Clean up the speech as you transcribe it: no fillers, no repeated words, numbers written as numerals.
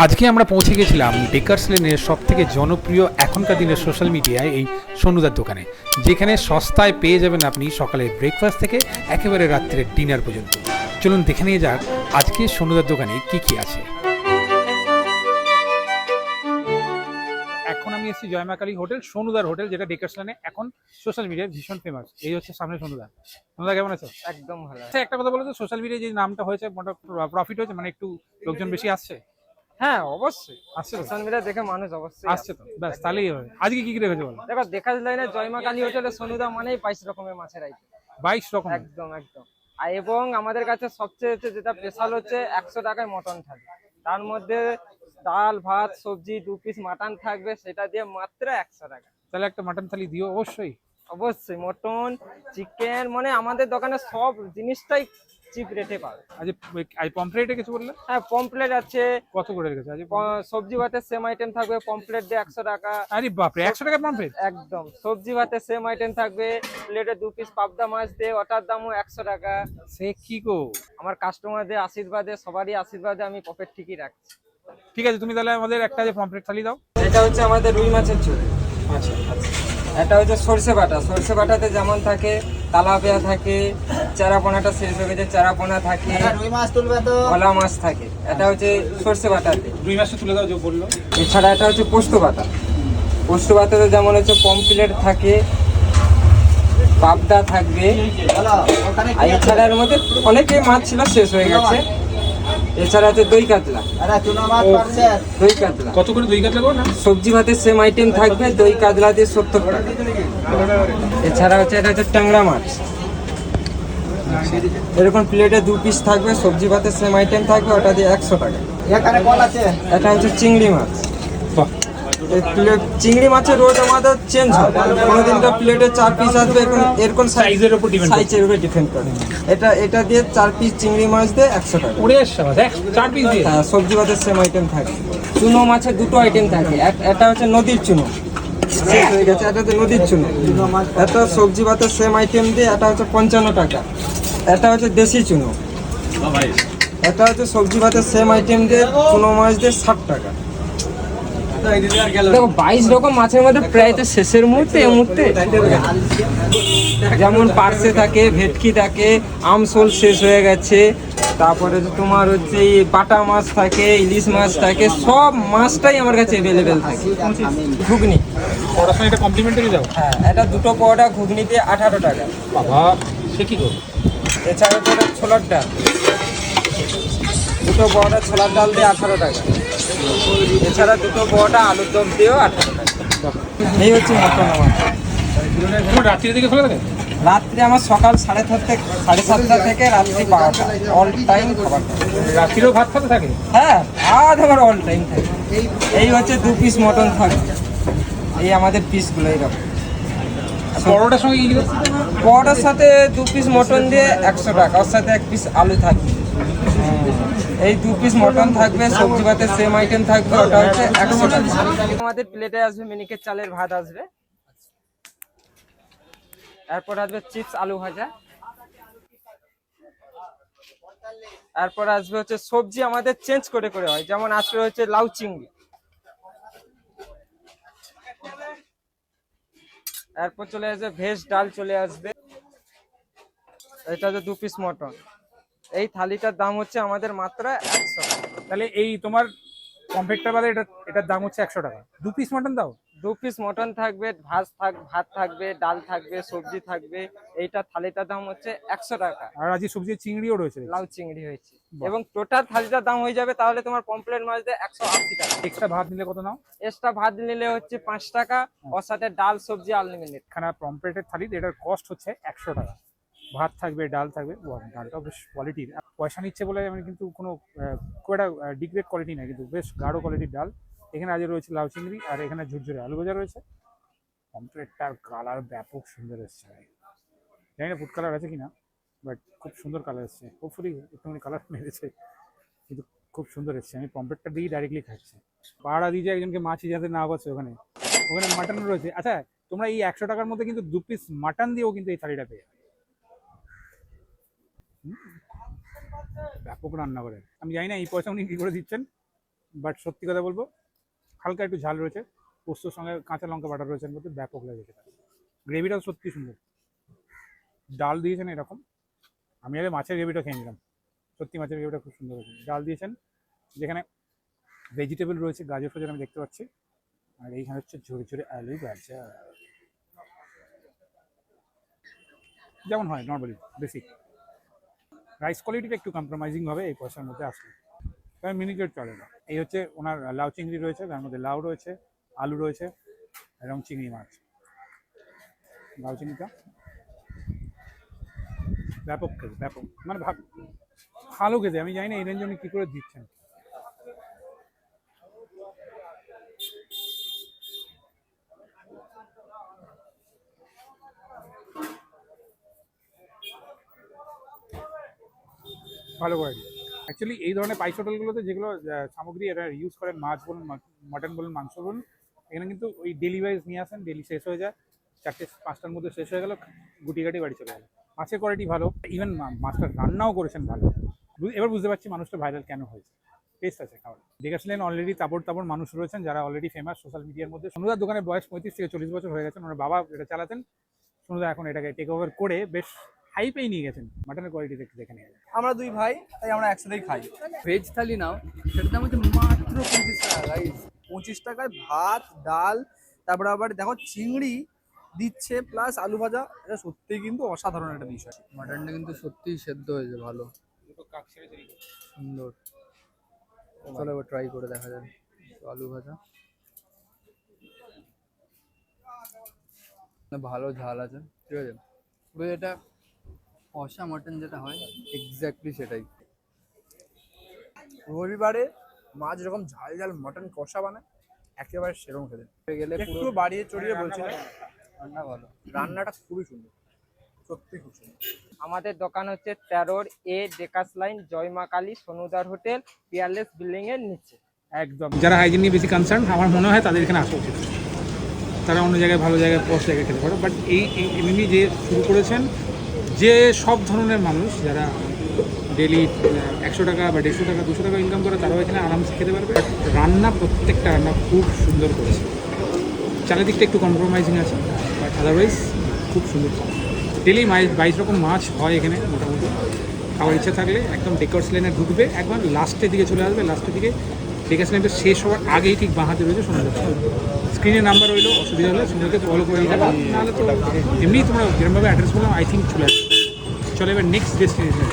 আজকে আমরা পৌঁছে গেছিলাম বেকার্স লেনের সবথেকে জনপ্রিয় এখনকার দিনের সোশ্যাল মিডিয়ায় এই সনুদার দোকানে, যেখানে সস্তায় পেয়ে যাবেন আপনি সকালের ব্রেকফাস্ট থেকে একেবারে রাত্রের ডিনার পর্যন্ত। চলুন দেখে নিয়ে যাক আজকে সনুদার দোকানে কি কি আছে। এখন আমি এসেছি জয় মা কালী হোটেল, সনুদার হোটেল, যেটা বেকার্স লেনে এখন সোশ্যাল মিডিয়ায় ভীষণ ফেমাস। এই হচ্ছে সামনে সনুদা। সনুদা কেমন আছো? একদম ভালো। আচ্ছা, একটা কথা বলো তো, সোশ্যাল মিডিয়ায় যে নামটা হয়েছে প্রফিট হয়েছে, মানে একটু লোকজন বেশি আসছে? হ্যাঁ অবশ্যই আসছে তো? সোশ্যাল মিডিয়া দেখে মানুষ অবশ্যই আসছে তো, ব্যাস তাহলেই হবে। আজকে কি কি রেখেছো বলো? দেখো দেখার লাইনে জয়মা কালী হোটেলে সনুদা মানেই 22 রকমের মাছের আইটেম। 22 রকম? একদম একদম। আর এবং আমাদের কাছে সবচেয়ে যেটা স্পেশাল হচ্ছে 100 টাকায় মটন থাকবে, তার মধ্যে ডাল ভাত সবজি 2 পিস মাটন থাকবে, সেটা দিয়ে মাত্র 100 টাকা। তাহলে একটা মাটন থালি দিও অবশ্যই। অবশ্যই মটন চিকেন মানে আমাদের দোকানে সব জিনিসটাই চিপ রেটে পাবে। আজ পমফ্রেটে কিছু বললে? হ্যাঁ পমপ্লেট আছে। কত করে রেখেছে আজ? সবজি ভাতের সেম আইটেম থাকবে, পমপ্লেট দিয়ে 100 টাকা। আরে বাপরে, 100 টাকা পমফ্রেট? একদম সবজি ভাতের সেম আইটেম থাকবে, প্লেটে 2 পিস পাবদা মাছ দিয়ে ওটার দামও 100 টাকা। সে কি গো! আমার কাস্টমারদের আশীর্বাদে সবারই আশীর্বাদে আমি প্রফিট ঠিকই রাখছি। ঠিক আছে, তুমি তাহলে আমাদের একটা যে পমফ্রেট থালি দাও। এটা হচ্ছে আমাদের রুই মাছের ঝোল। আচ্ছা আচ্ছা। এটা হচ্ছে সরষে বাটা। সরষে বাটাতে যেমন থাকে তালাপিয়া থাকে, চারাপোনাটা শেষ হয়ে গেছে, চারাপোনা থাকে, রুই মাছ তুলবে তো, ভোলা মাছ থাকে। এটা হচ্ছে সরষে বাটাতে। রুই মাছটা তুলে দাও যে বললো। এছাড়া এটা হচ্ছে পোস্ত বাটা। পোস্ত বাটাতে যেমন হচ্ছে পমপ্লেট থাকে, পাবদা থাকবে, বলো ওখানে আর এছাড়া এর মধ্যে অনেকই মাছ ছিল শেষ হয়ে গেছে। এছাড়া আছে দই কাতলা। আরে চুনো মাছ পারছে। দই কাতলা কত করে দই কাতলা গো? না সবজি ভাতের সেম আইটেম থাকবে, দই কাতলা দিয়ে 70 টাকা। এছাড়া হচ্ছে এটা হচ্ছে ট্যাংরা মাছ, এরকম প্লেটে 2 পিস থাকবে, সবজি ভাতের সেম আইটেম থাকবে, ওটা দিয়ে 100 টাকা। এখানে কল আছে। এটা হচ্ছে চিংড়ি মাছ। বাহ, এই প্লেট চিংড়ি মাছের রোজ আমাদের চেঞ্জ হয়, কোনোদিন তো প্লেটে 4 পিস আসবে, এরকম সাইজের উপর ডিপেন্ড করে। সাইজের উপর ডিপেন্ড করে। এটা দিয়ে 4 পিস চিংড়ি মাছ দিয়ে 100 টাকা। ওরে শাবাশ, 4 পিস দিয়ে? হ্যাঁ সবজি ভাতের সেম আইটেম থাকে। চুনো মাছের 2টো আইটেম থাকে, এটা হচ্ছে নদীর চুনো, শেষ হয়ে গেছে, এটা হচ্ছে নদীর চুনো। এটা সবজি ভাতের সেম আইটেম দিয়ে এটা হচ্ছে 55 টাকা। এটা হচ্ছে দেশি চুনো। এটা হচ্ছে সবজি ভাতের সেম আইটেম দিয়ে চুনো মাছ দিয়ে 60 টাকা। দেখো 22 রকম মাছের মধ্যে প্রায় তো শেষের মুহূর্তে এই মুহূর্তে যেমন পার্সে থাকে, ভেটকি থাকে, আমসোল শেষ হয়ে গেছে, তারপরে তোমার হচ্ছে এই বাটা মাছ থাকে, ইলিশ মাছ থাকে, সব মাছটাই আমার কাছে অ্যাভেলেবেল থাকে। ঘুগনি, পড়ার সঙ্গে এটা কমপ্লিমেন্টারি দাও? হ্যাঁ এটা 2টো পরোটা ঘুগনিতে 18 টাকা। বাবা, সে কি গো! এছাড়া হচ্ছে এটা ছোলার ডাল, 2টো পরোটা ছোলার ডাল দিয়ে 18 টাকা। এছাড়া 2টো পরোটা আলুর দম দিয়েও 18 টাকা। এই হচ্ছে মটন আমার। তোমার রাত্রির দিকে খোলা থাকে? রাত্রে আমার সকাল 7:30 থেকে রাত্রি 12টা অল টাইম খাবার থাকে। রাত্রিরও ভাত খাতে থাকে? হ্যাঁ ভাত আমার অল টাইম থাকে। এই হচ্ছে 2 পিস মটন থাকে, এই আমাদের পিসগুলো এইরকম। পরোটার সঙ্গে কি দিবে? পরোটার সাথে 2 পিস মটন দিয়ে 100 টাকা, ওর সাথে 1 পিস আলু থাকবে। এই 2 পিস মটন থাকবে, সবজি ভাতের সেম আইটেম থাকবে, ওটা হচ্ছে 100 টাকা। আমাদের প্লেটে আসবে মিনিকেট চালের ভাত আসবে, এরপর আসবে চিপস আলু ভাজা, এরপর আসবে হচ্ছে সবজি আমাদের চেঞ্জ করে করে হয়, যেমন আজকে হচ্ছে লাউ চিংড়ি, এরপর চলে আসবে ভেজ ডাল চলে আসবে, এটা হচ্ছে 2 পিস মটন। এই থালিটার দাম হচ্ছে আমাদের মাত্র 100 টাকা। তাহলে এই তোমার পমফ্রেটটা বাদে এটার দাম হচ্ছে 100 টাকা। 2 পিস মটন দাও? 2 পিস মটন থাকবে, ভাত থাকবে, ডাল থাকবে, সবজি থাকবে, এইটা থালিটার দাম হচ্ছে 100 টাকা। আর আজকে সবজি চিংড়িও রয়েছে? লাউ চিংড়ি হয়েছে। বাহ। এবং টোটাল থালিটার দাম হয়ে যাবে তাহলে তোমার পমপ্লেট মাছ দিয়ে 180 টাকা। এক্সট্রা ভাত নিলে কত নাও? এক্সট্রা ভাত নিলে হচ্ছে 5 টাকা, ওর সাথে ডাল সবজি আনলিমিটেড। খানা পমফ্রেটের থালিতে এটার কস্ট হচ্ছে 100 টাকা। ভাত থাকবে, ডাল থাকবে, ডালটাও বেশ কোয়ালিটির। পয়সা নিচ্ছে বলে আমি কিন্তু কোনো খুব একটা ডিগ্রেড কোয়ালিটি না, কিন্তু বেশ গাঢ় কোয়ালিটির ডাল। এখানে আজ রয়েছে লাউ চিংড়ি, আর এখানে ঝুরঝুরে আলু ভাজা রয়েছে। পমফ্রেটটার কালার ব্যাপক সুন্দর এসছে, জানি না ফুড কালার আছে কিনা, বাট খুব সুন্দর কালার এসছে। হোপফুলি একটুখানি কালার মেরেছে, কিন্তু খুব সুন্দর এসছে। আমি পমফ্রেটটা দিয়ে ডাইরেক্টলি খাচ্ছি। পাহাড়া দিয়েছে একজনকে মাছি যাতে না বসে, ওখানে ওখানে মাটন রয়েছে। আচ্ছা, তোমরা এই 100 টাকার মধ্যে কিন্তু 2 পিস মাটন দিয়েও কিন্তু এই থালিটা পেয়ে যাবে। ব্যাপক রান্না করে। আমি জানি না এই পয়সা উনি কি করে দিচ্ছেন, বাট সত্যি কথা বলবো হালকা একটু ঝাল রয়েছে, পোস্তর সঙ্গে কাঁচা লঙ্কা বাটা রয়েছে এর মধ্যে, ব্যাপক লাগে খেতে। গ্রেভিটাও সত্যি সুন্দর, ডাল দিয়েছেন এরকম, আমি আগে মাছের গ্রেভিটা খেয়ে নিলাম, সত্যি মাছের গ্রেভিটা খুব সুন্দর হয়েছে। ডাল দিয়েছেন যেখানে ভেজিটেবল রয়েছে, গাজর ফাজর আমি দেখতে পাচ্ছি, আর এইখানে হচ্ছে ঝুড়ি ঝুড়ি আলু ভাজা, যেমন হয় নর্মালি বেসিক। রাইস কোয়ালিটিটা একটু কম্প্রোমাইজিং হবে এই পয়সার মধ্যে আসলে, তবে মিনিকেট চলে না। এই হচ্ছে ওনার লাউ চিংড়ি রয়েছে, তার মধ্যে লাউ রয়েছে, আলু রয়েছে এবং চিংড়ি মাছ। লাউ চিংড়িটা ব্যাপক খেতে, ব্যাপক মানে ভালো খেতে। আমি জানি না এই রেঞ্জে উনি কী করে দিচ্ছেন। ভালো কোয়ালিটি। অ্যাকচুয়ালি এই ধরনের পাইস হোটেলগুলোতে যেগুলো সামগ্রী এরা ইউজ করেন, মাছ বলুন, মাটন বলুন, মাংস বলুন, এখানে কিন্তু ওই ডেলি ওয়াইজ নিয়ে আসেন, ডেলি শেষ হয়ে যায়, 4-5টার মধ্যে শেষ হয়ে গেল, গুটি গাটি বাড়ি চলে গেল। মাছের কোয়ালিটি ভালো, ইভেন মাছটা রান্নাও করেছেন ভালো। এবার বুঝতে পারছি মানুষটা ভাইরাল কেন হয়েছে, টেস্ট আছে খাবার। দেখেছিলেন অলরেডি তাবড় মানুষ রয়েছেন যারা অলরেডি ফেমাস সোশ্যাল মিডিয়ার মধ্যে। সোনুদার দোকানের বয়স 35 থেকে 40 বছর হয়ে গেছে, ওনার বাবা এটা চালাতেন, সোনুদা এখন এটাকে টেক ওভার করে বেশ হাইপেই নিয়ে গেছেন। মাটনের কোয়ালিটি দেখে নিয়ে গেছেন। আমরা দুই ভাই, তাই আমরা একসাথেই খাই। ভেজ থালি নাও, সেটার দাম হচ্ছে মাত্র 25 টাকা গাইস। 25 টাকায় ভাত, ডাল, তারপরে আবার দেখো চিংড়ি দিচ্ছে প্লাস আলু ভাজা। এটা সত্যিই কিন্তু অসাধারণ একটা বিষয়। মাটনটা কিন্তু সত্যিই সেদ্ধ হয়েছে ভালো, সুন্দর। চলো এবার ট্রাই করে দেখা যাবে। আলু ভাজা ভালো ঝাল আছে, ঠিক আছে। পুরো এটা কষা মটন যেটা হয় এক্স্যাক্টলি সেটাই। রবিবারে মা যেরকম ঝাল ঝাল মটন কষা বানায় একেবারে সেরকম খেতে গেলে একটু বাড়িয়ে চড়িয়ে বলছিলেন। রান্না ভালো, রান্নাটা খুবই সুন্দর, সত্যি খুব সুন্দর। আমাদের দোকান হচ্ছে 13 A ডেকাস লাইন, জয় মা কালী, সোনুদার হোটেল, পিয়ারলেস বিল্ডিং এর নিচে। একদম যারা হাইজিন নিয়ে বেশি কনসার্ন আমার মনে হয় তাদের এখানে আসা উচিত। তারা অন্য জায়গায় ভালো জায়গায় পস্ট জায়গায় খেতে পারে, বাট এই এমনি যে শুরু করেছেন, যে সব ধরনের মানুষ যারা ডেলি 100 টাকা বা 150 টাকা 200 টাকা ইনকাম করে তারাও এখানে আরামসে খেতে পারবে। বাট রান্না, প্রত্যেকটা রান্না খুব সুন্দর করেছে। চারিদিকটা একটু কম্প্রোমাইজিং আছে, বাট আদারওয়াইজ খুব সুন্দর খাবার। ডেলি 22 রকম মাছ হয় এখানে মোটামুটি। খাওয়ার ইচ্ছা থাকলে একদম ডেকার্স লাইনে ঢুকবে, একবার লাস্টের দিকে চলে আসবে, লাস্টের দিকে ডেকার্স লাইনটা শেষ হওয়ার আগেই ঠিক বাঁ হাতে রয়েছে সোনার। স্ক্রিনে নাম্বার রইলো, অসুবিধা হলে সোনাকে ফলো করে নিতে পারো, নাহলে তো এমনি তোমরা যেরকমভাবে অ্যাড্রেস বললাম আই থিঙ্ক চলে আসবে। চলে এবার নেক্সট ডেস্টিনেশন।